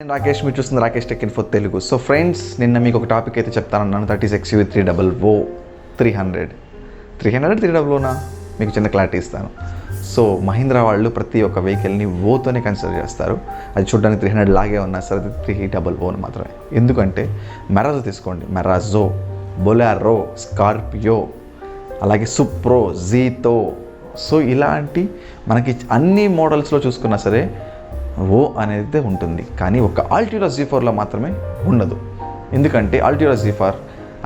నేను రాకేష్, మీరు చూస్తుంది Rakesh tech info Telugu. So friends, నిన్న మీకు ఒక టాపిక్ అయితే చెప్తానన్నాను. That is XUV 300. 300 మీకు చిన్న క్లారిటీ ఇస్తాను. సో మహీంద్రా వాళ్ళు ప్రతి ఒక్క వెహికల్ని ఓతోనే కన్సిడర్ చేస్తారు. అది చూడడానికి 300 లాగే ఉన్నా సరే అది 300 మాత్రమే. ఎందుకంటే మెరాజో తీసుకోండి, మెరాజో, బొలెరో, స్కార్పియో, అలాగే సుప్రో, జీతో. సో ఇలాంటి మనకి అన్ని మోడల్స్లో చూసుకున్నా సరే ఓ అనేది ఉంటుంది, కానీ ఒక ఆల్టిరా Z4లో మాత్రమే ఉండదు. ఎందుకంటే ఆల్టిరా Z4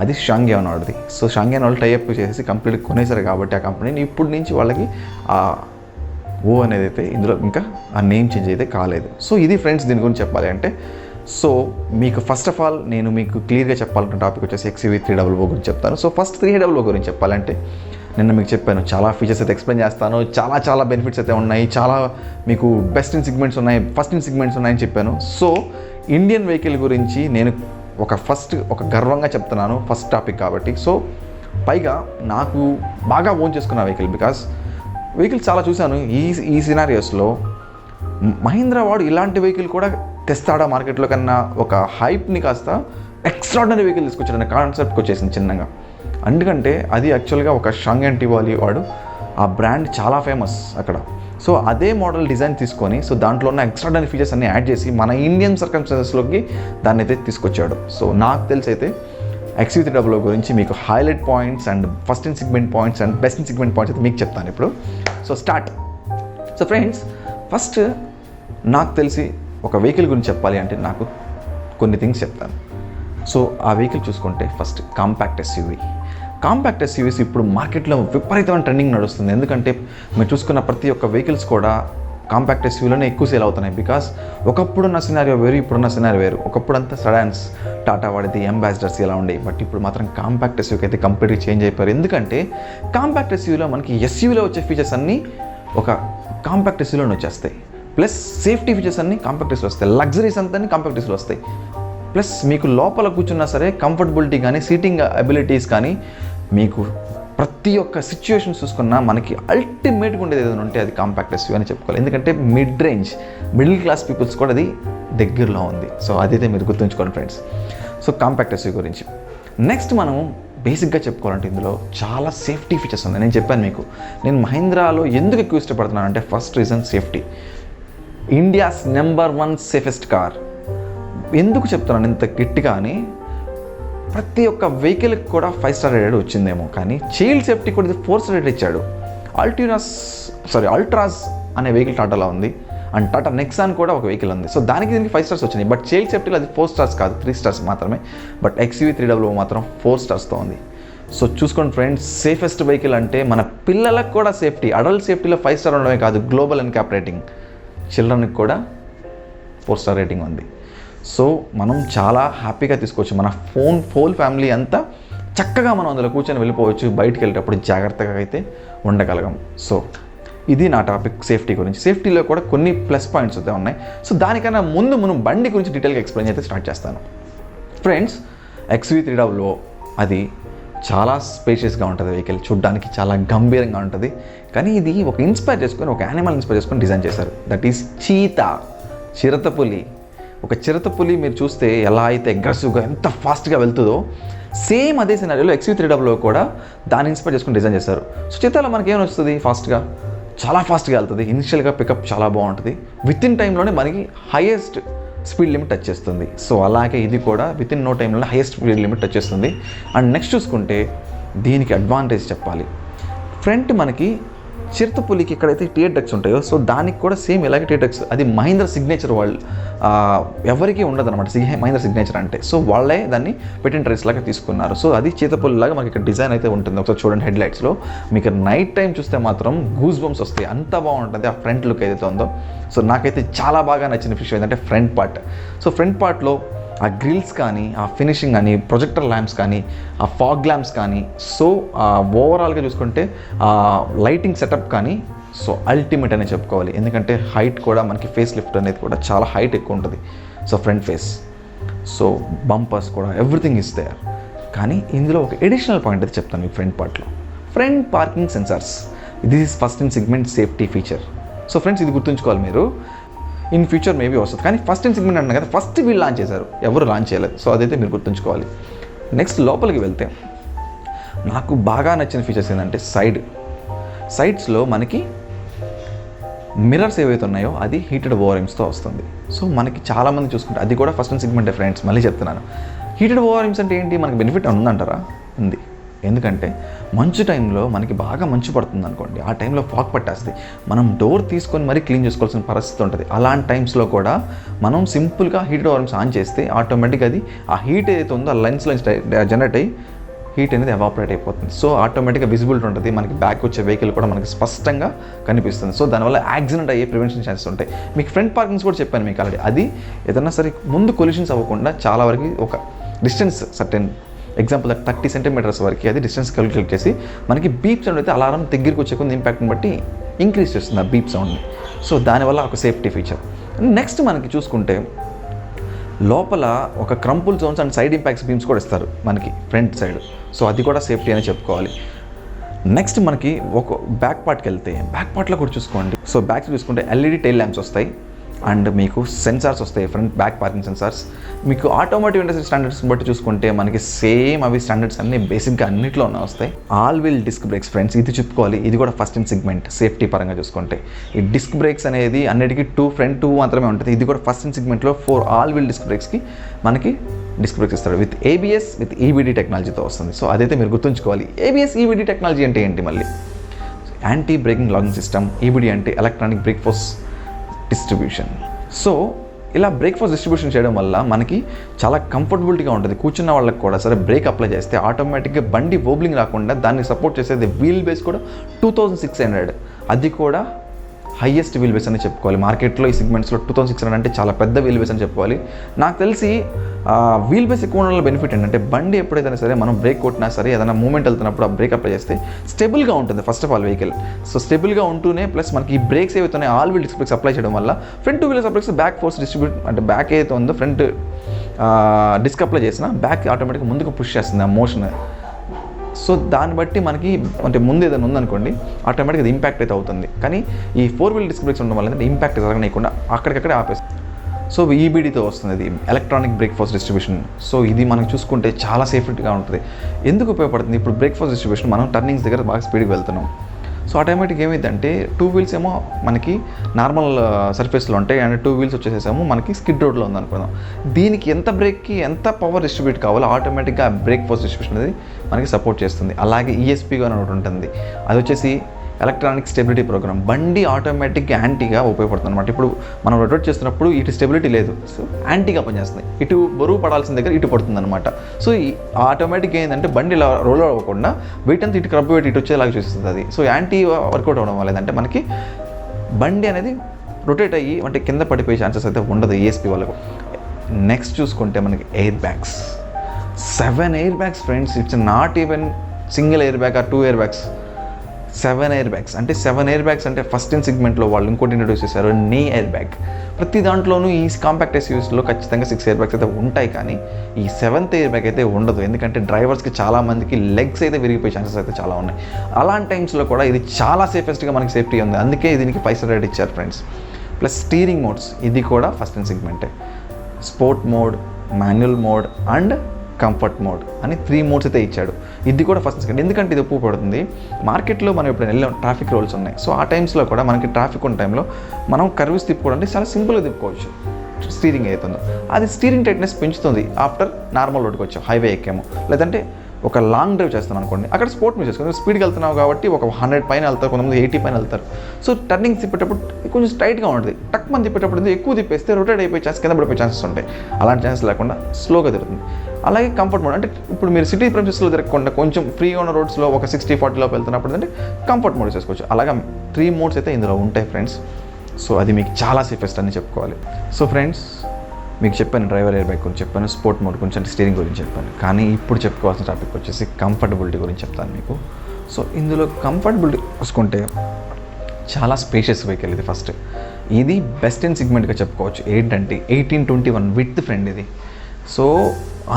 అది షాంగ్యాన్ వాడిది. సో షాంగ్యాన్ వాళ్ళు టైఅప్ చేసి కంప్లీట్ కొనేసారు కాబట్టి ఆ కంపెనీని ఇప్పుడు నుంచి వాళ్ళకి ఆ ఓ అనేది అయితే ఇందులో ఇంకా ఆ నేమ్ చేంజ్ అయితే కాలేదు. సో ఇది ఫ్రెండ్స్ దీని గురించి చెప్పాలి అంటే. సో మీకు ఫస్ట్ ఆఫ్ ఆల్ నేను మీకు క్లియర్గా చెప్పాలనుకున్న టాపిక్ వచ్చేసి XUV 300 గురించి చెప్తాను. సో ఫస్ట్ 300 గురించి చెప్పాలంటే నిన్న మీకు చెప్పాను, చాలా ఫీచర్స్ అయితే ఎక్స్ప్లెయిన్ చేస్తాను. చాలా బెనిఫిట్స్ అయితే ఉన్నాయి, చాలా మీకు బెస్ట్ ఇన్ సెగ్మెంట్స్ ఉన్నాయి, ఫస్ట్ ఇన్ సెగ్మెంట్స్ ఉన్నాయని చెప్పాను. సో ఇండియన్ వెహికల్ గురించి నేను ఒక గర్వంగా చెప్తున్నాను, ఫస్ట్ టాపిక్ కాబట్టి. సో పైగా నాకు బాగా ఓన్ చేసుకున్న వెహికల్, బికాస్ వెహికల్స్ చాలా చూశాను. ఈ సినారియోస్లో మహీంద్రా వాడు ఇలాంటి వెహికల్ కూడా తెస్తాడా మార్కెట్లో కన్నా ఒక హైప్ని కాస్త ఎక్స్ట్రాడినరీ వెహికల్ తీసుకొచ్చాడనే కాన్సెప్ట్కి వచ్చేసింది చిన్నగా. ఎందుకంటే అది యాక్చువల్గా ఒక షాంగ్యాన్ టివాలి వాడు, ఆ బ్రాండ్ చాలా ఫేమస్ అక్కడ. సో అదే మోడల్ డిజైన్ తీసుకొని, సో దాంట్లో ఉన్న ఎక్స్ట్రాడినరీ ఫీచర్స్ అన్ని యాడ్ చేసి మన ఇండియన్ సర్కమ్స్టాన్సెస్లోకి దాన్ని అయితే తీసుకొచ్చాడు. సో నాకు తెలిసి అయితే XUV 300 గురించి మీకు highlight points and first in segment points and best in segment points అయితే మీకు చెప్తాను ఇప్పుడు. So start. So friends, first నాకు తెలిసి ఒక వెహికల్ గురించి చెప్పాలి అంటే నాకు కొన్ని థింగ్స్ చెప్తాను. సో ఆ వెహికల్ చూసుకుంటే ఫస్ట్ కాంపాక్ట్ SUVs ఇప్పుడు మార్కెట్లో విపరీతమైన ట్రెండింగ్ నడుస్తుంది. ఎందుకంటే మీరు చూసుకున్న ప్రతి ఒక్క వెహికల్స్ కూడా కాంపాక్ట్ SUVలోనే ఎక్కువ సేల్ అవుతున్నాయి. బికాస్ ఒకప్పుడున్న సినారియో వేరు, ఇప్పుడున్న సినారియో వేరు. ఒకప్పుడు అంతా సెడాన్స్, టాటా వాడిది, అంబాసిడర్స్ ఇలా ఉండేవి. బట్ ఇప్పుడు మాత్రం కాంపాక్ట్ SUVకి అయితే కంప్లీట్గా చేంజ్ అయిపోయారు. ఎందుకంటే కాంపాక్ట్ SUVలో మనకి SUVలో వచ్చే ఫీచర్స్ అన్నీ ఒక కాంపాక్ట్ SUVలోనే వచ్చేస్తాయి. ప్లస్ సేఫ్టీ ఫీచర్స్ అన్నీ కాంపాక్ట్ SUVలో వస్తాయి, లగ్జరీస్ అంతా కాంపాక్ట్ SUVలో వస్తాయి. ప్లస్ మీకు లోపల కూర్చున్నా సరే కంఫర్టబిలిటీ కానీ, సీటింగ్ అబిలిటీస్ కానీ, మీకు ప్రతి ఒక్క సిచ్యువేషన్ చూసుకున్నా మనకి అల్టిమేట్గా ఉండేది ఏదైనా ఉంటే అది కాంపాక్ట్ SUV అని చెప్పుకోవాలి. ఎందుకంటే మిడిల్ క్లాస్ పీపుల్స్ కూడా అది దగ్గరలో ఉంది. సో అదైతే మీరు గుర్తుంచుకోండి ఫ్రెండ్స్. సో కాంపాక్ట్ SUV గురించి నెక్స్ట్ మనం బేసిక్గా చెప్పుకోవాలంటే ఇందులో చాలా సేఫ్టీ ఫీచర్స్ ఉన్నాయి. నేను చెప్పాను మీకు, నేను మహీంద్రాలో ఎందుకు ఎక్కువ ఇష్టపడుతున్నాను అంటే first reason safety. India's number 1 safest car. ఎందుకు చెప్తున్నాను ఇంత గట్టిగా అని, ప్రతి ఒక్క వెహికల్కి కూడా 5 స్టార్ రేటెడ్ వచ్చిందేమో, కానీ చైల్డ్ సేఫ్టీ కూడా ఇది 4 స్టార్ రేటెడ్ ఇచ్చాడు. అల్ట్రాస్ అనే వెహికల్ టాటాలో ఉంది, అండ్ టాటా నెక్సాన్ కూడా ఒక వెహికల్ ఉంది. సో దీనికి 5 స్టార్స్ వచ్చినాయి. బట్ చైల్డ్ సేఫ్టీలో అది 4 స్టార్స్ కాదు, 3 స్టార్స్ మాత్రమే. బట్ XUV 300 మాత్రం 4 స్టార్స్తో ఉంది. సో చూసుకోండి ఫ్రెండ్స్, సేఫెస్ట్ వెహికల్ అంటే మన పిల్లలకు కూడా సేఫ్టీ. అడల్ట్ సేఫ్టీలో 5 స్టార్ ఉండడమే కాదు, గ్లోబల్ ఎన్క్యాప్ రేటింగ్, చిల్డ్రన్కి కూడా 4 స్టార్ రేటింగ్ ఉంది. సో మనం చాలా హ్యాపీగా తీసుకోవచ్చు. మన హోల్ ఫ్యామిలీ అంతా చక్కగా మనం అందులో కూర్చొని వెళ్ళిపోవచ్చు. బయటికి వెళ్ళేటప్పుడు జాగ్రత్తగా అయితే ఉండగలగం. సో ఇది నా టాపిక్ సేఫ్టీ గురించి. సేఫ్టీలో కూడా కొన్ని ప్లస్ పాయింట్స్ అయితే ఉన్నాయి. సో దానికన్నా ముందు మనం బండి గురించి డీటెయిల్గా ఎక్స్ప్లెయిన్ అయితే స్టార్ట్ చేస్తాను. ఫ్రెండ్స్, XUV 300 అది చాలా స్పేషియస్గా ఉంటుంది వెహికల్, చూడ్డానికి చాలా గంభీరంగా ఉంటుంది. కానీ ఇది ఒక యానిమల్ ఇన్స్పైర్ చేసుకొని డిజైన్ చేశారు. దట్ ఈస్ చిరుతపులి. ఒక చిరుతపులి మీరు చూస్తే ఎలా అయితే అగ్రెసివ్గా ఎంత ఫాస్ట్గా వెళ్తుందో, సేమ్ అదే సినారియోలో XUV 300 కూడా దాన్ని ఇన్స్పైర్ చేసుకుని డిజైన్ చేశారు. సో చిత్తాలో మనకి ఏమైనా వస్తుంది, చాలా ఫాస్ట్గా వెళ్తుంది. ఇనిషియల్గా పికప్ చాలా బాగుంటుంది. విత్ ఇన్ టైంలోనే మనకి హైయెస్ట్ స్పీడ్ లిమిట్ టచ్ చేస్తుంది. సో అలాగే ఇది కూడా విత్ ఇన్ నో టైంలోనే హైయెస్ట్ స్పీడ్ లిమిట్ టచ్ చేస్తుంది. అండ్ నెక్స్ట్ చూసుకుంటే దీనికి అడ్వాంటేజ్ చెప్పాలి. ఫ్రంట్ మనకి చిరుతపులికి ఎక్కడైతే టియర్ డక్స్ ఉంటాయో, సో దానికి కూడా సేమ్ ఇలాగే టియర్ డక్స్. అది మహీంద్రా సిగ్నేచర్ వాళ్ళు ఎవరికీ ఉండదు అనమాట, మహీంద్రా సిగ్నేచర్ అంటే. సో వాళ్ళే దాన్ని పెటెంట్ రైస్ లాగా తీసుకున్నారు. సో అది చిరుతపులిలాగా మనకి ఇక్కడ డిజైన్ అయితే ఉంటుంది. ఒకసారి చూడండి, హెడ్లైట్స్లో మీకు నైట్ టైం చూస్తే మాత్రం గూస్ బంప్స్ వస్తాయి, అంత బాగుంటుంది ఆ ఫ్రంట్ లుక్ ఏదైతే ఉందో. సో నాకైతే చాలా బాగా నచ్చిన విషయం ఏంటంటే ఫ్రంట్ పార్ట్. సో ఫ్రంట్ పార్ట్లో ఆ గ్రిల్స్ కానీ, ఆ ఫినిషింగ్ కానీ, ప్రొజెక్టర్ ల్యాంప్స్ కానీ, ఆ ఫాగ్ ల్యాంప్స్ కానీ, సో ఓవరాల్గా చూసుకుంటే ఆ లైటింగ్ సెటప్ కానీ, సో అల్టిమేట్ అనే చెప్పుకోవాలి. ఎందుకంటే హైట్ కూడా మనకి ఫేస్ లిఫ్ట్ అనేది కూడా చాలా హైట్ ఎక్కువ ఉంటుంది. So front face, so bumpers కూడా ఎవ్రీథింగ్ ఇస్ దేర్. కానీ ఇందులో ఒక ఎడిషనల్ పాయింట్ అయితే చెప్తాను మీకు ఫ్రంట్ పార్ట్లో. Front parking sensors. This is first in segment safety feature. So friends, ఇది గుర్తుంచుకోవాలి మీరు. ఇన్ ఫ్యూచర్ మేబీ వస్తుంది. కానీ ఫస్ట్ ఇన్ సెగ్మెంట్ అన్నా కదా, ఫస్ట్ వీళ్ళు లాంచ్ చేశారు, ఎవరు లాంచ్ చేయలేదు. సో అదైతే మీరు గుర్తుంచుకోవాలి. నెక్స్ట్ లోపలికి వెళ్తే నాకు బాగా నచ్చిన ఫీచర్స్ ఏంటంటే సైడ్స్లో మనకి మిర్రర్స్ ఏవైతే ఉన్నాయో అది హీటెడ్ ఓఆర్ఎమ్స్తో వస్తుంది. సో మనకి చాలామంది చూసుకుంటే అది కూడా ఫస్ట్ ఇన్ సెగ్మెంటే ఫ్రెండ్స్, మళ్ళీ చెప్తున్నాను. హీటెడ్ ఓఆర్ఎమ్స్ అంటే ఏంటి, మనకి బెనిఫిట్ ఉందంటారా? ఉంది. ఎందుకంటే మంచు టైంలో మనకి బాగా మంచు పడుతుంది అనుకోండి, ఆ టైంలో ఫాగ్ పట్టేస్తుంది, మనం డోర్ తీసుకొని మరీ క్లీన్ చేసుకోవాల్సిన పరిస్థితి ఉంటుంది. అలాంటి టైమ్స్లో కూడా మనం సింపుల్గా హీటెడ్ ఓఆర్ఎమ్స్ ఆన్ చేస్తే ఆటోమేటిక్గా అది ఆ హీట్ ఏదైతే ఉందో ఆ లెన్స్లో జనరేట్ అయ్యి హీట్ అనేది ఎవాపరేట్ అయిపోతుంది. సో ఆటోమేటిక్గా విజిబిలిటీ ఉంటుంది, మనకి బ్యాక్ వచ్చే వెహికల్ కూడా మనకి స్పష్టంగా కనిపిస్తుంది. సో దానివల్ల యాక్సిడెంట్ అయ్యే ప్రివెన్షన్ ఛాన్సెస్ ఉంటాయి. మీకు ఫ్రంట్ పార్కింగ్స్ కూడా చెప్పాను మీకు ఆల్రెడీ. అది ఏదన్నా సరే ముందు కొలిషన్స్ అవ్వకుండా చాలా వరకు ఒక డిస్టెన్స్ సర్టెన్ ఎగ్జాంపుల్ 30 సెంటీమీటర్స్ వరకు అది డిస్టెన్స్ క్యాలిక్యులేట్ చేసి మనకి బీప్ సౌండ్ అయితే అలారం దగ్గరికి వచ్చే కొంత ఇంపాక్ట్ని బట్టి ఇంక్రీజ్ చేస్తుంది ఆ బీప్ సౌండ్ని. సో దానివల్ల ఒక సేఫ్టీ ఫీచర్. నెక్స్ట్ మనకి చూసుకుంటే లోపల ఒక crumple zones and side impacts beams కూడా ఇస్తారు మనకి ఫ్రంట్ సైడ్. సో అది కూడా సేఫ్టీ అని చెప్పుకోవాలి. నెక్స్ట్ మనకి ఒక బ్యాక్ పార్ట్కి వెళ్తే బ్యాక్ పార్ట్లో కూడా చూసుకోండి. సో బ్యాక్ చూసుకుంటే ఎల్ఈడి టైల్ ల్యాంప్స్ వస్తాయి అండ్ మీకు సెన్సార్స్ వస్తాయి, ఫ్రంట్ బ్యాక్ పార్కింగ్ సెన్సార్స్. మీకు ఆటోమోటివ్ ఇండస్ట్రీ స్టాండర్డ్స్ బట్టి చూసుకుంటే మనకి సేమ్ అవి స్టాండర్డ్స్ అన్నీ బేసిక్గా అన్నింటిలోనే వస్తాయి. All wheel disc brakes friends, ఇది చెప్పుకోవాలి. ఇది కూడా ఫస్ట్ ఇన్ సెగ్మెంట్ సేఫ్టీ పరంగా చూసుకుంటే. ఈ డిస్క్ బ్రేక్స్ అనేది అన్నిటికీ ఫ్రంట్ 2 మాత్రమే ఉంటుంది. ఇది కూడా ఫస్ట్ ఇన్ సెగ్మెంట్లో 4 ఆల్ వీల్ డిస్క్ బ్రేక్స్కి మనకి డిస్క్ బ్రేక్స్ ఇస్తారు విత్ ఏబిఎస్ విత్ ఈబీడీ టెక్నాలజీతో వస్తుంది. సో అదైతే మీరు గుర్తుంచుకోవాలి. ఏబిఎస్ ఈబీడీ టెక్నాలజీ అంటే ఏంటి, మళ్ళీ anti braking locking system. EBD అంటే electronic brake force distribution. So ఇలా బ్రేక్ ఫోర్స్ డిస్ట్రిబ్యూషన్ చేయడం వల్ల మనకి చాలా కంఫర్టబిలిటీగా ఉంటుంది. కూర్చున్న వాళ్ళకి కూడా సరే బ్రేక్ అప్లై చేస్తే ఆటోమేటిక్గా బండి వోబ్లింగ్ రాకుండా దాన్ని సపోర్ట్ చేసేది వీల్ బేస్ కూడా 2600. అది కూడా హైయెస్ట్ వీల్ బేస్ అని చెప్పుకోవాలి. మార్కెట్లో ఈ సెగ్మెంట్స్లో 2600 అంటే చాలా పెద్ద వీల్ బేస్ అని చెప్పుకోవాలి. నాకు తెలిసి వీల్ బేస్ ఎక్కువ ఉండడం బెనిఫిట్ ఏంటంటే బండి ఎప్పుడైతే సరే మనం బ్రేక్ కొట్టినా సరే ఏదైనా మూమెంట్ వెళ్తున్నప్పుడు ఆ బ్రేక్ అప్లై చేస్తే స్టేబుల్గా ఉంటుంది first of all vehicle. So స్టేబుల్గా ఉంటూనే ప్లస్ మనకి ఈ బ్రేక్స్ ఏవైతే all wheel disc brakes apply చేయడం వల్ల front 2 wheelers apply back force distribute అంటే బ్యాక్ ఏదైతే ఉందో ఫ్రంట్ డిస్క్ అప్లై చేసినా బ్యాక్ ఆటోమేటిక్గా ముందుకు పుష్ చేస్తుంది ఆ మోషన్. సో దాన్ని బట్టి మనకి అంటే ముందు ఏదైనా ఉందనుకోండి ఆటోమేటిక్గా ఇంపాక్ట్ అయితే అవుతుంది. కానీ ఈ 4 వీల్ డిస్క్ బ్రేక్స్ ఉండడం వల్ల ఏంటంటే ఇంపాక్ట్ జరగనీయకుండా అక్కడికక్కడే ఆపేస్తుంది. సో ఈబీడీతో వస్తుంది ఇది electronic brake force distribution. So ఇది మనం చూసుకుంటే చాలా సేఫ్టీగా ఉంటుంది. ఎందుకు ఉపయోగపడుతుంది, ఇప్పుడు బ్రేక్ ఫోర్స్ డిస్ట్రిబ్యూషన్ మనం టర్నింగ్స్ దగ్గర బాగా స్పీడ్గా వెళ్తున్నాం. సో ఆటోమేటిక్ ఏమైందంటే 2 వీల్స్ ఏమో మనకి నార్మల్ సర్ఫేస్లో ఉంటాయి అండ్ 2 వీల్స్ వచ్చేసేమో మనకి స్కిడ్ రోడ్లో ఉందనుకుందాం. దీనికి ఎంత బ్రేక్కి ఎంత పవర్ డిస్ట్రిబ్యూట్ కావాలో ఆటోమేటిక్గా బ్రేక్ ఫోర్స్ డిస్ట్రిబ్యూషన్ అనేది మనకి సపోర్ట్ చేస్తుంది. అలాగే ఈఎస్పీగా అని ఒకటి ఉంటుంది, అది వచ్చేసి ఎలక్ట్రానిక్ స్టెబిలిటీ ప్రోగ్రామ్. బండి ఆటోమేటిక్గా యాంటీగా ఉపయోగపడుతుంది అనమాట. ఇప్పుడు మనం రొటేట్ చేస్తున్నప్పుడు ఇటు స్టెబిలిటీ లేదు, సో యాంటీగా పనిచేస్తుంది. ఇటు బరువు పడాల్సిన దగ్గర ఇటు పడుతుంది అనమాట. సో ఈ ఆటోమేటిక్గా ఏంటంటే బండి ఇలా రోల్ అవ్వకుండా వెయిట్ అంతా ఇటు క్రబ్బు పెట్టి ఇటు వచ్చేలాగా చూస్తుంది అది. సో యాంటీ వర్కౌట్ అవ్వడం వల్ల ఏంటంటే మనకి బండి అనేది రొటేట్ అయ్యి అంటే కింద పడిపోయే ఛాన్సెస్ అయితే ఉండదు ఈఎస్పీ వాళ్ళకు. నెక్స్ట్ చూసుకుంటే మనకి air bags, 7 air bags friends. It's not even single air bag are 2 air bags, 7 air bags. అంటే 7 ఎయిర్ బ్యాగ్స్ అంటే ఫస్ట్ ఇన్ సెగ్మెంట్లో వాళ్ళు ఇంకోటి ఇంట్రొడ్యూస్ చేశారు, నీ ఎయిర్ బ్యాగ్. ప్రతి దాంట్లోనూ ఈ కాంపాక్ట్ ఎస్యూవీస్లో ఖచ్చితంగా 6 ఎయిర్ బ్యాగ్స్ అయితే ఉంటాయి, కానీ ఈ 7th ఎయిర్ బ్యాగ్ అయితే ఉండదు. ఎందుకంటే డ్రైవర్స్కి చాలామందికి లెగ్స్ అయితే విరిగిపోయే ఛాన్సెస్ అయితే చాలా ఉన్నాయి. అలాంటి టైమ్స్లో కూడా ఇది చాలా సేఫెస్ట్గా మనకి సేఫ్టీ ఉంది, అందుకే దీనికి 5 స్టార్ రేట్ ఇచ్చారు ఫ్రెండ్స్. ప్లస్ స్టీరింగ్ మోడ్స్, ఇది కూడా ఫస్ట్ ఇన్ సెగ్మెంటే. Sport mode, manual mode and comfort mode అని 3 మోడ్స్ అయితే ఇచ్చాడు. ఇది కూడా ఫస్ట్ సెకండ్. ఎందుకంటే ఇది ఉపయోగపడుతుంది మార్కెట్లో మనం ఎప్పుడైనా వెళ్ళాం, ట్రాఫిక్ రూల్స్ ఉన్నాయి. సో ఆ టైమ్స్లో కూడా మనకి ట్రాఫిక్ ఉన్న టైంలో మనం కర్వ్స్ తిప్పుకోవడానికి చాలా సింపుల్గా తిప్పుకోవచ్చు. స్టీరింగ్ అవుతుందో అది స్టీరింగ్ టైట్నెస్ పెంచుతుంది ఆఫ్టర్ నార్మల్ రోడ్కి వచ్చాం, హైవే ఎక్కాము, లేదంటే ఒక లాంగ్ డ్రైవ్ చేస్తాను అనుకోండి, అక్కడ స్పోర్ట్ మీద చేసుకుంటాం. స్పీడ్కి వెళ్తున్నావు కాబట్టి ఒక 100 పైన వెళ్తారు, కొంతమంది 80 పైన వెళ్తారు. సో టర్నింగ్ తిప్పేటప్పుడు కొంచెం స్ట్రైట్గా ఉంటుంది, టక్ మంది తిప్పేటప్పుడు ఎక్కువ తిప్పేస్తే రొటేట్ అయిపోయే ఛాన్స్, కింద పడిపోయే ఛాన్సెస్ ఉంటాయి. అలాంటి ఛాన్సెస్ లేకుండా స్లోగా తిరుగుతుంది. అలాగే కంఫర్ట్ మోడ్ అంటే ఇప్పుడు మీరు సిటీ ప్రెమిసెస్లో తిరగకుండా కొంచెం ఫ్రీగా ఉన్న రోడ్స్లో ఒక 60-40లో వెళ్తున్నప్పుడు అంటే కంఫర్ట్ మోడ్ చేసుకోవచ్చు. అలాగా 3 మోడ్స్ అయితే ఇందులో ఉంటాయి ఫ్రెండ్స్. సో అది మీకు చాలా సేఫెస్ట్ అని చెప్పుకోవాలి. సో ఫ్రెండ్స్ మీకు చెప్పాను డ్రైవర్ ఎయిర్ బ్యాగ్ గురించి చెప్పాను, స్పోర్ట్ మోడ్ గురించి అంటే స్టీరింగ్ గురించి చెప్పాను. కానీ ఇప్పుడు చెప్పుకోవాల్సిన టాపిక్ వచ్చేసి కంఫర్టబిలిటీ గురించి చెప్తాను మీకు. సో ఇందులో కంఫర్టబిలిటీ చూసుకుంటే చాలా స్పేషియస్ వెహికల్ ఇది. ఫస్ట్ ఇది బెస్ట్ ఇన్ సెగ్మెంట్గా చెప్పుకోవచ్చు. ఏంటంటే 1821 విత్ ఫ్రెండ్ ఇది. సో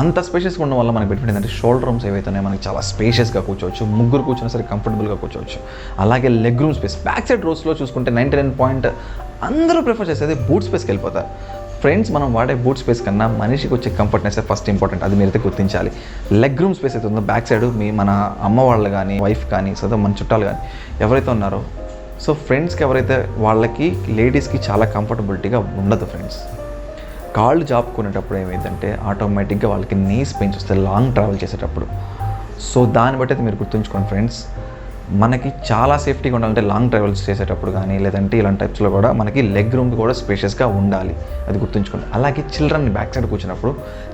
అంత స్పేషియస్గా ఉండడం వల్ల మనకి బెనిఫిట్ ఏంటంటే షోల్డర్ రూమ్స్ ఏవైతే ఉన్నాయో మనకి చాలా స్పేషియస్గా కూర్చోవచ్చు, ముగ్గురు కూర్చున్నా సరే కంఫర్టబుల్గా కూర్చోవచ్చు. అలాగే leg room space, back side రోస్లో చూసుకుంటే 99 అందరూ ప్రిఫర్ చేసేది బూట్ స్పేస్కి వెళ్ళిపోతారు. ఫ్రెండ్స్, మనం వాడే బూట్ స్పేస్ కన్నా మనిషికి వచ్చే కంఫర్ట్నెస్ ఫస్ట్ ఇంపార్టెంట్. అది మీరైతే గుర్తించాలి. లెగ్ రూమ్ స్పేస్ అయితే ఉందో బ్యాక్ సైడ్ మన అమ్మ వాళ్ళు కానీ, వైఫ్ కానీ, సో మన చుట్టాలు కానీ ఎవరైతే ఉన్నారో, సో ఫ్రెండ్స్కి ఎవరైతే వాళ్ళకి లేడీస్కి చాలా కంఫర్టబిలిటీగా ఉండదు ఫ్రెండ్స్. కాళ్ళు జాపుకునేటప్పుడు ఏమైందంటే ఆటోమేటిక్గా వాళ్ళకి నీస్ పెయిన్స్ వస్తాయి లాంగ్ ట్రావెల్ చేసేటప్పుడు. సో దాన్ని బట్టి అయితే మీరు గుర్తుంచుకోండి ఫ్రెండ్స్. మనకి చాలా సేఫ్టీగా ఉండాలంటే లాంగ్ ట్రావెల్స్ చేసేటప్పుడు కానీ లేదంటే ఇలాంటి టైప్స్లో కూడా మనకి లెగ్ రూమ్ కూడా స్పేషియస్గా ఉండాలి. అది గుర్తుంచుకోండి. అలాగే చిల్డ్రన్ బ్యాక్ సైడ్ కూర్చున్నప్పుడు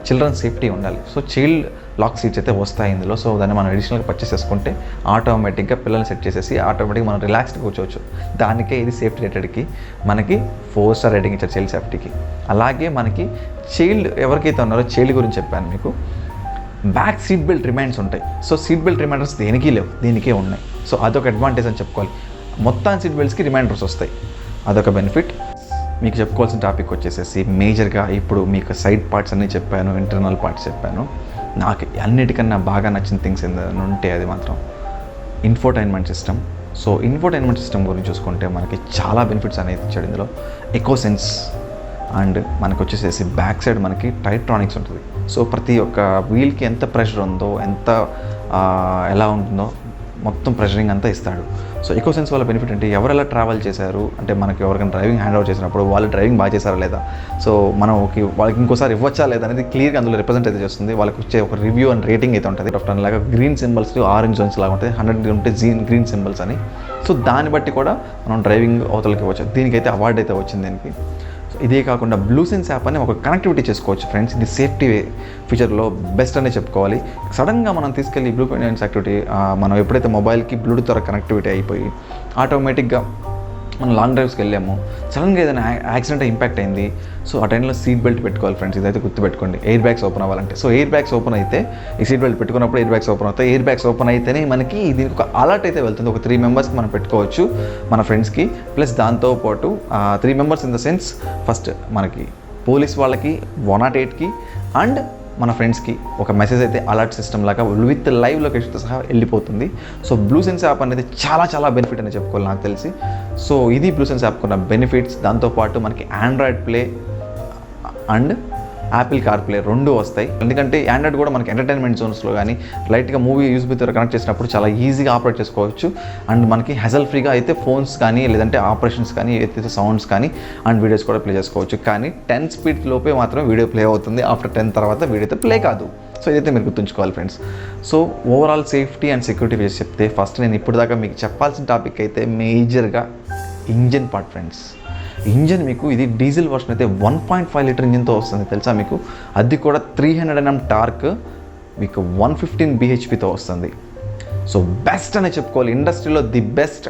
చిల్డ్రన్ సేఫ్టీ ఉండాలి. సో చైల్డ్ లాక్ సీట్స్ అయితే వస్తాయి ఇందులో. సో దాన్ని మనం అడిషనల్గా పర్చేస్ చేసుకుంటే ఆటోమేటిక్గా పిల్లల్ని సెట్ చేసేసి ఆటోమేటిక్గా మనం రిలాక్స్డ్గా కూర్చోవచ్చు. దానికే ఇది సేఫ్టీ రేటెడ్కి మనకి 4 స్టార్ రేటింగ్ ఇచ్చారు చైల్డ్ సేఫ్టీకి. అలాగే మనకి చైల్డ్ ఎవరికైతే ఉన్నారో చైల్డ్ గురించి చెప్పాను మీకు. బ్యాక్ సీట్ బెల్ట్ రిమైండర్స్ ఉంటాయి. సో సీట్ బెల్ట్ రిమైండర్స్ దేనికి లేవు, దీనికే ఉన్నాయి. సో అదొక అడ్వాంటేజ్ అని చెప్పుకోవాలి. మొత్తం సీట్ బెల్ట్స్కి రిమైండర్స్ వస్తాయి, అదొక బెనిఫిట్. మీకు చెప్పుకోవాల్సిన టాపిక్ వచ్చేసేసి మేజర్గా ఇప్పుడు మీకు సైడ్ పార్ట్స్ అన్నీ చెప్పాను, ఇంటర్నల్ పార్ట్స్ చెప్పాను. నాకు అన్నిటికన్నా బాగా నచ్చిన థింగ్స్ ఏదైనా ఉంటే అది మాత్రం infotainment system. So infotainment system గురించి చూసుకుంటే మనకి చాలా బెనిఫిట్స్ అనేది ఇచ్చాడు ఇందులో. ఎకోసెన్స్ అండ్ మనకు వచ్చేసేసి బ్యాక్ సైడ్ మనకి టైట్రానిక్స్ ఉంటుంది. సో ప్రతి ఒక్క వీల్కి ఎంత ప్రెషర్ ఉందో, ఎంత ఎలా ఉంటుందో మొత్తం ప్రెషరింగ్ అంతా ఇస్తాడు. సో ఎకోసెన్స్ వల్ల బెనిఫిట్ అంటే ఎవరెలా ట్రావెల్ చేశారు అంటే మనకి ఎవరికైనా డ్రైవింగ్ హ్యాండ్ ఓవర్ చేసినప్పుడు వాళ్ళు డ్రైవింగ్ బాగా చేశారా లేదా, సో మనం వాళ్ళకి ఇంకోసారి ఇవ్వచ్చా లేదా అనేది క్లియర్గా అందులో రిప్రజెంట్ అయితే చేస్తుంది. వాళ్ళకి వచ్చే ఒక రివ్యూ అండ్ రేటింగ్ అయితే ఉంటుంది. ఆఫ్టర్ లాగా గ్రీన్ సింబల్స్, ఆరెంజ్ జోన్స్ లాగా ఉంటుంది. 100 ఉంటే గ్రీన్ సింబల్స్ అని. సో దాన్ని బట్టి కూడా మనం డ్రైవింగ్ అవతలకి ఇవ్వచ్చు. దీనికైతే అవార్డు అయితే వచ్చింది దీనికి. ఇదే కాకుండా బ్లూసెన్స్ యాప్ అని ఒక కనెక్టివిటీ చేసుకోవచ్చు ఫ్రెండ్స్. ఇది సేఫ్టీ ఫీచర్లో బెస్ట్ అనే చెప్పుకోవాలి. సడన్గా మనం తీసుకెళ్ళి బ్లూసెన్స్ యాక్టివిటీ మనం ఎప్పుడైతే మొబైల్కి బ్లూటూత్ ద్వారా కనెక్టివిటీ అయిపోయి ఆటోమేటిక్గా మనం లాంగ్ డ్రైవ్స్కి వెళ్ళాము, సడన్గా ఏదైనా యాక్సిడెంట్ ఇంపాక్ట్ అయింది. సో ఆ టైంలో సీట్ బెల్ట్ పెట్టుకోవాలి ఫ్రెండ్స్. ఇదైతే గుర్తుపెట్టుకోండి. ఎయిర్ బ్యాగ్స్ ఓపెన్ అవ్వాలంటే, సో ఎయిర్ బ్యాగ్స్ ఓపెన్ అయితే ఈ సీట్ బెల్ట్ పెట్టుకున్నప్పుడు ఎయిర్ బ్యాగ్స్ ఓపెన్ అవుతాయి. ఎయిర్ బ్యాగ్స్ ఓపెన్ అయితేనే మనకి దీనికి ఒక అలర్ట్ అయితే వెళ్తుంది. ఒక 3 మెంబర్స్కి మనం పెట్టుకోవచ్చు మన ఫ్రెండ్స్కి. ప్లస్ దాంతోపాటు 3 members in the sense, first మనకి పోలీస్ వాళ్ళకి, 108కి అండ్ మన ఫ్రెండ్స్కి ఒక మెసేజ్ అయితే అలర్ట్ సిస్టమ్ లాగా విత్ లైవ్ లొకేషన్తో సహా వెళ్ళిపోతుంది. సో బ్లూసెన్స్ యాప్ అనేది చాలా చాలా బెనిఫిట్ అని చెప్పుకోవాలి నాకు తెలిసి. సో ఇది బ్లూసెన్స్ యాప్ ఉన్న బెనిఫిట్స్. దాంతోపాటు మనకి Android play and Apple car play 2 వస్తాయి. ఎందుకంటే ఆండ్రాయిడ్ కూడా మనకి ఎంటర్టైన్మెంట్ జోన్స్లో కానీ లైట్గా మూవీ యూఎస్బీ ద్వారా కనెక్ట్ చేసినప్పుడు చాలా ఈజీగా ఆపరేట్ చేసుకోవచ్చు. అండ్ మనకి హెజల్ ఫ్రీగా అయితే ఫోన్స్ కానీ లేదంటే ఆపరేషన్స్ కానీ ఏదైతే సౌండ్స్ కానీ అండ్ వీడియోస్ కూడా ప్లే చేసుకోవచ్చు. కానీ 10 స్పీడ్ లోపే మాత్రం వీడియో ప్లే అవుతుంది. ఆఫ్టర్ 10 తర్వాత వీడియో అయితే ప్లే కాదు. సో ఇదైతే మీరు గుర్తుంచుకోవాలి friends. So overall safety and security features చెప్తే ఫస్ట్ నేను ఇప్పుడు దాకా మీకు చెప్పాల్సిన టాపిక్ అయితే మేజర్గా ఇంజన్ పార్ట్ ఫ్రెండ్స్. ఇంజన్ మీకు ఇది డీజిల్ వర్షన్ అయితే 1.5 లీటర్ ఇంజిన్తో వస్తుంది తెలుసా మీకు. అది కూడా 300 Nm టార్క్, మీకు 115 bhpతో వస్తుంది. సో బెస్ట్ అనే చెప్పుకోవాలి. ఇండస్ట్రీలో ది బెస్ట్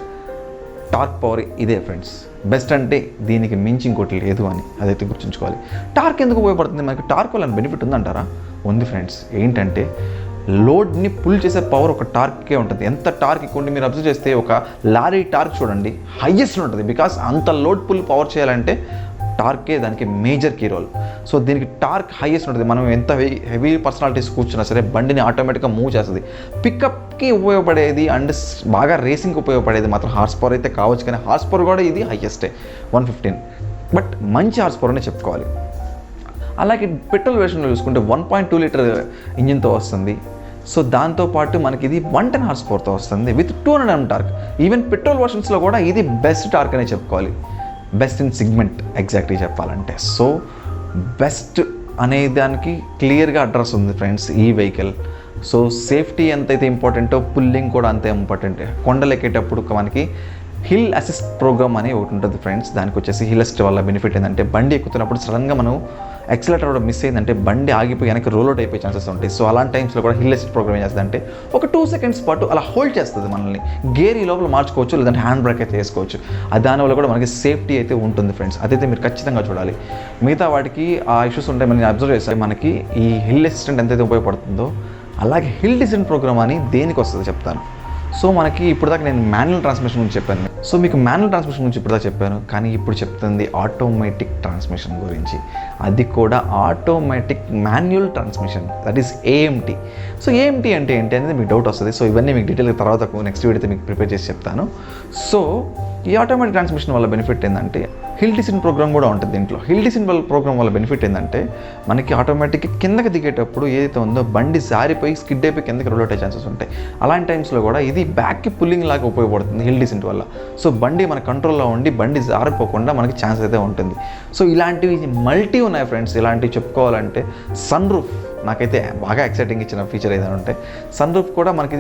టార్క్ పవర్ ఇదే ఫ్రెండ్స్. బెస్ట్ అంటే దీనికి మించి ఇంకోటి లేదు అని అదైతే గుర్తుంచుకోవాలి. టార్క్ ఎందుకు ఉపయోగపడుతుంది మనకి? టార్క్ వల్ల బెనిఫిట్ ఉందంటారా? ఉంది ఫ్రెండ్స్. ఏంటంటే లోడ్ని పుల్ చేసే పవర్ ఒక టార్క్కే ఉంటుంది. ఎంత టార్క్ ఎక్కువ ఉంటే మీరు అబ్జర్వ్ చేస్తే ఒక లారీ టార్క్ చూడండి హైయెస్ట్ ఉంటుంది. బికాస్ అంత లోడ్ పుల్ పవర్ చేయాలంటే టార్కే దానికి మేజర్ కీ రోల్. సో దీనికి టార్క్ హైయెస్ట్ ఉంటుంది. మనం ఎంత హెవీ పర్సనాలిటీస్ కూర్చున్నా సరే బండిని ఆటోమేటిక్గా మూవ్ చేస్తుంది. పికప్కి ఉపయోగపడేది అండ్ బాగా రేసింగ్కి ఉపయోగపడేది మాత్రం హార్స్ పవర్ అయితే కావచ్చు. కానీ హార్స్ పవర్ కూడా ఇది హైయెస్టే 115. బట్ మంచి హార్స్ పవర్ అనే చెప్పుకోవాలి. అలాగే పెట్రోల్ వెర్షన్లో చూసుకుంటే 1.2 లీటర్ ఇంజిన్తో వస్తుంది. సో దాంతోపాటు మనకి ఇది 110 హార్స్ పవర్తో వస్తుంది with 200 Nm torque. Even petrol వర్షన్స్లో కూడా ఇది బెస్ట్ టార్క్ అనే చెప్పుకోవాలి. బెస్ట్ ఇన్ సిగ్మెంట్ ఎగ్జాక్ట్లీ చెప్పాలంటే. సో బెస్ట్ అనే దానికి క్లియర్గా అడ్రస్ ఉంది ఫ్రెండ్స్ ఈ వెహికల్. సో సేఫ్టీ ఎంతైతే ఇంపార్టెంటో పుల్లింగ్ కూడా అంతే ఇంపార్టెంట్. కొండలు ఎక్కేటప్పుడు మనకి హిల్ అసిస్ట్ ప్రోగ్రామ్ అని ఒకటి ఉంటుంది ఫ్రెండ్స్. దానికి వచ్చేసి హిల్ అసిస్ట్ వల్ల బెనిఫిట్ ఏంటంటే బండి ఎక్కుతున్నప్పుడు సడన్గా మనం ఎక్సలేటర్ కూడా మిస్ అయిందంటే బండి ఆగిపోయి వెనక్కి రోల్ అవుట్ అయిపోయే ఛాన్సెస్ ఉంటాయి. సో అలాంటి టైమ్స్లో కూడా హిల్ అసిస్ట్ ప్రోగ్రామ్ ఏం చేస్తుందంటే ఒక 2 సెకండ్స్ పాటు అలా హోల్డ్ చేస్తుంది మనల్ని. గేర్ ఈ లోపల మార్చుకోవచ్చు లేదంటే హ్యాండ్ బ్రేక్ అయితే వేసుకోవచ్చు. దానివల్ల కూడా మనకి సేఫ్టీ అయితే ఉంటుంది ఫ్రెండ్స్. అదైతే మీరు ఖచ్చితంగా చూడాలి. మిగతా వాటికి ఆ ఇష్యూస్ ఉంటాయి. మనం అబ్జర్వ్ చేస్తే మనకి ఈ హిల్ అసిస్టెంట్ ఎంతైతే ఉపయోగపడుతుందో అలాగే హిల్ డిసెంట్ ప్రోగ్రామ్ అని దేనికి వస్తుందో చెప్తాను. సో మనకి ఇప్పుడు దాకా నేను మాన్యువల్ ట్రాన్స్మిషన్ గురించి చెప్పాను. సో మీకు మాన్యువల్ ట్రాన్స్మిషన్ గురించి ఇప్పుడు దాకా చెప్పాను. కానీ ఇప్పుడు చెప్తుంది ఆటోమేటిక్ ట్రాన్స్మిషన్ గురించి. అది కూడా automatic manual transmission, that is AMT. So AMT అంటే ఏంటి అనేది మీకు డౌట్ వస్తుంది. సో ఇవన్నీ మీకు డీటెయిల్గా తర్వాత నెక్స్ట్ వీడియో అయితే మీకు ప్రిపేర్ చేసి చెప్తాను. సో ఈ ఆటోమేటిక్ ట్రాన్స్మిషన్ వల్ల బెనిఫిట్ ఏంటంటే హిల్ డిసెంట్ ప్రోగ్రామ్ కూడా ఉంటుంది దీంట్లో. హిల్ డిసెంట్ ప్రోగ్రామ్ వల్ల బెనిఫిట్ ఏంటంటే మనకి ఆటోమేటిక్గా కిందకి దిగేటప్పుడు ఏదైతే ఉందో బండి జారిపోయి స్కిడ్ అయిపోయి కిందకి రోల్ అయ్యే ఛాన్సెస్ ఉంటాయి. అలాంటి టైమ్స్లో కూడా ఇది బ్యాక్కి పుల్లింగ్ లాగా ఉపయోగపడుతుంది హిల్ డిసెంట్ వల్ల. సో బండి మన కంట్రోల్లో ఉండి బండి జారిపోకుండా మనకి ఛాన్స్ అయితే ఉంటుంది. సో ఇలాంటివి మల్టీ ఉన్నాయి ఫ్రెండ్స్. ఇలాంటివి చెప్పుకోవాలంటే సన్ రూఫ్ నాకైతే బాగా ఎక్సైటింగ్ ఇచ్చిన ఫీచర్ ఏదైనా ఉంటే సన్ రూఫ్ కూడా మనకి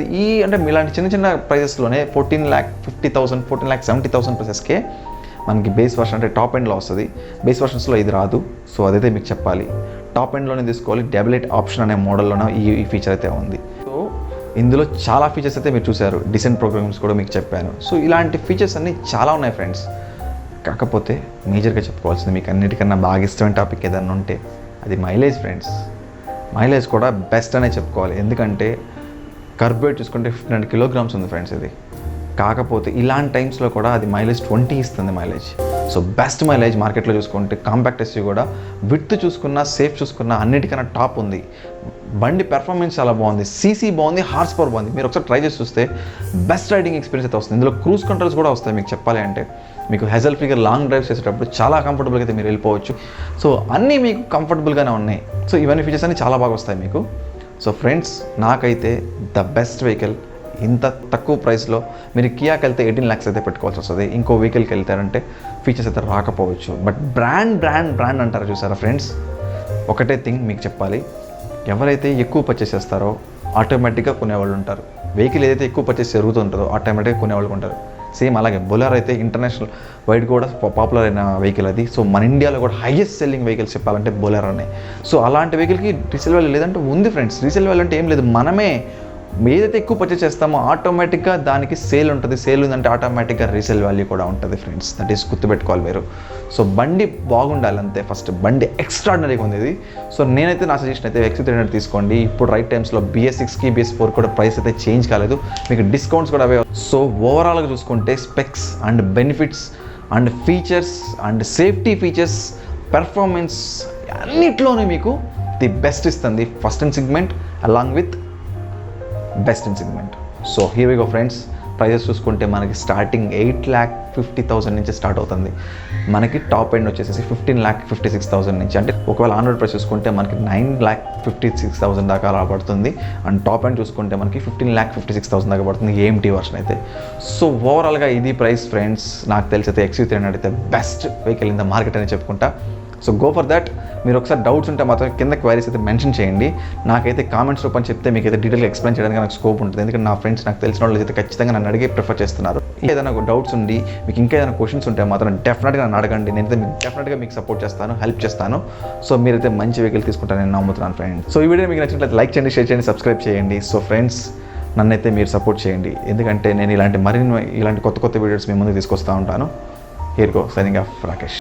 అంటే ఇలాంటి చిన్న చిన్న ప్రైజెస్లోనే 14,50,000 14,70,000 ప్రైసెస్కే మనకి బేస్ వర్షన్ అంటే టాప్ ఎండ్లో వస్తుంది. బేస్ వర్షన్స్లో ఇది రాదు. సో అదైతే మీకు చెప్పాలి. టాప్ ఎండ్లోనే తీసుకోవాలి. డబుల్ ఆప్షన్ అనే మోడల్లోనే ఈ ఫీచర్ అయితే ఉంది. సో ఇందులో చాలా ఫీచర్స్ అయితే మీరు చూసారు. డిసెంట్ ప్రోగ్రామ్స్ కూడా మీకు చెప్పాను. సో ఇలాంటి ఫీచర్స్ అన్నీ చాలా ఉన్నాయి ఫ్రెండ్స్. కాకపోతే మేజర్గా చెప్పుకోవాల్సింది మీకు అన్నిటికన్నా బాగా ఇష్టమైన టాపిక్ ఏదన్నా ఉంటే అది మైలేజ్ ఫ్రెండ్స్. మైలేజ్ కూడా బెస్ట్ అనే చెప్పుకోవాలి. ఎందుకంటే కర్బ్ వెయిట్ చూసుకుంటే 1500 కిలోగ్రామ్స్ ఉంది ఫ్రెండ్స్ ఇది. కాకపోతే ఇలాంటి టైమ్స్లో కూడా అది మైలేజ్ 20 ఇస్తుంది మైలేజ్. సో బెస్ట్ మైలేజ్ మార్కెట్లో చూసుకుంటే కాంపాక్ట్ ఎస్యూవీ కూడా విడ్త్ చూసుకున్నా సేఫ్ చూసుకున్నా అన్నిటికన్నా టాప్ ఉంది. బండి పెర్ఫార్మెన్స్ చాలా బాగుంది, సీసీ బాగుంది, హార్స్ పవర్ బాగుంది. మీరు ఒకసారి ట్రై చేసి చూస్తే బెస్ట్ రైడింగ్ ఎక్స్పీరియన్స్ అయితే వస్తుంది. ఇందులో క్రూజ్ కంట్రోల్స్ కూడా వస్తాయి. మీకు చెప్పాలి అంటే మీకు హెజల్ ఫ్రీగా లాంగ్ డ్రైవ్స్ చేసేటప్పుడు చాలా కంఫర్టబుల్గా అయితే మీరు వెళ్ళిపోవచ్చు. సో అన్నీ మీకు కంఫర్టబుల్గానే ఉన్నాయి. సో ఇవన్నీ ఫీచర్స్ అన్నీ చాలా బాగా వస్తాయి మీకు. సో ఫ్రెండ్స్ నాకైతే ద బెస్ట్ వెహికల్ ఇంత తక్కువ ప్రైస్లో మీరు కియాకి వెళ్తే 18 lakhs అయితే పెట్టుకోవాల్సి వస్తుంది. ఇంకో వెహికల్కి వెళ్తారంటే ఫీచర్స్ అయితే రాకపోవచ్చు. బట్ బ్రాండ్ అంటారు చూసారా ఫ్రెండ్స్, ఒకటే థింగ్ మీకు చెప్పాలి. ఎవరైతే ఎక్కువ పర్చేస్ చేస్తారో ఆటోమేటిక్గా కొనేవాళ్ళు ఉంటారు. వెహికల్ ఏదైతే ఎక్కువ పర్చేస్ జరుగుతుంటుందో ఆటోమేటిక్గా కొనేవాళ్ళు ఉంటారు. సేమ్ అలాగే బొలెరో అయితే ఇంటర్నేషనల్ వైడ్ కూడా పాపులర్ అయిన వెహికల్ అది. సో మన ఇండియాలో కూడా హైయెస్ట్ సెల్లింగ్ వెహికల్స్ చెప్పాలంటే బొలెరోనే. సో అలాంటి వెహికల్కి రీసేల్ వాల్యూ లేదంటే ఉంది ఫ్రెండ్స్. రీసేల్ వాల్యూ అంటే ఏం లేదు, మనమే ఏదైతే ఎక్కువ పర్చేస్ చేస్తామో ఆటోమేటిక్గా దానికి సేల్ ఉంటుంది. సేల్ ఉందంటే ఆటోమేటిక్గా రీసేల్ వాల్యూ కూడా ఉంటుంది ఫ్రెండ్స్. దట్ ఈస్ గుర్తుపెట్టుకోవాలి మీరు. సో బండి బాగుండాలి అంతే. ఫస్ట్ బండి ఎక్స్ట్రాడినరీగా ఉంది ఇది. సో నేనైతే నా సజెషన్ అయితే XC300 తీసుకోండి. ఇప్పుడు రైట్ టైమ్స్లో BS6కి BS4 కూడా ప్రైస్ అయితే చేంజ్ కాలేదు, మీకు డిస్కౌంట్స్ కూడా అవే. సో ఓవరాల్గా చూసుకుంటే specs and benefits and features and safety features performance అన్నిట్లోనే మీకు ది బెస్ట్ ఇస్తుంది first in segment along with best in segment. So here we go friends. Prices చూసుకుంటే మనకి స్టార్టింగ్ 8,50,000 నుంచి స్టార్ట్ అవుతుంది. మనకి టాప్ ఎండ్ వచ్చేసి 15,56,000 నుంచి. అంటే ఒకవేళ ఆన్ రోడ్ ప్రైస్ చూసుకుంటే మనకి 9,56,000 దాకా రాబడుతుంది. అండ్ టాప్ ఎండ్ చూసుకుంటే మనకి 15,56,000 దాకా పడుతుంది AMT వర్షన్ అయితే. సో ఓవరాల్గా ఇది ప్రైస్ ఫ్రెండ్స్. నాకు తెలిసి అయితే XC300 అయితే best vehicle in the market అని చెప్పుకుంటా. So go for that. మీరు ఒకసారి డౌట్స్ ఉంటే మాత్రం కింద క్వైరీస్ అయితే మెన్షన్ చేయండి. నాకైతే కామెంట్స్ రూపంలో చెప్తే మీకు అయితే డీటెయిల్గా ఎక్స్ప్లెయిన్ చేయడానికి నాకు స్కోప్ ఉంటుంది. ఎందుకంటే నా ఫ్రెండ్స్ నాకు తెలిసిన వాళ్ళు అయితే ఖచ్చితంగా నన్ను అడిగే ప్రిఫర్ చేస్తున్నారు. ఏదైనా డౌట్స్ ఉండి మీకు ఇంకా ఏదైనా క్వశ్చన్స్ ఉంటే మాత్రం డెఫినెట్గా నన్ను అడగండి. నేనైతే మీకు డెఫినెట్గా మీకు సపోర్ట్ చేస్తాను, హెల్ప్ చేస్తాను. సో మీరైతే మంచి వెహికల్ తీసుకుంటారని నేను నమ్ముతున్నాను ఫ్రెండ్స్. సో ఈ వీడియో మీకు నచ్చినట్లయితే లైక్ చేయండి, షేర్ చేయండి, సబ్స్క్రైబ్ చేయండి. సో ఫ్రెండ్స్ నన్నైతే మీరు సపోర్ట్ చేయండి. ఎందుకంటే నేను ఇలాంటి కొత్త వీడియోస్ మీ ముందుకు తీసుకొస్తూ ఉంటాను. Here go signing off Rakesh.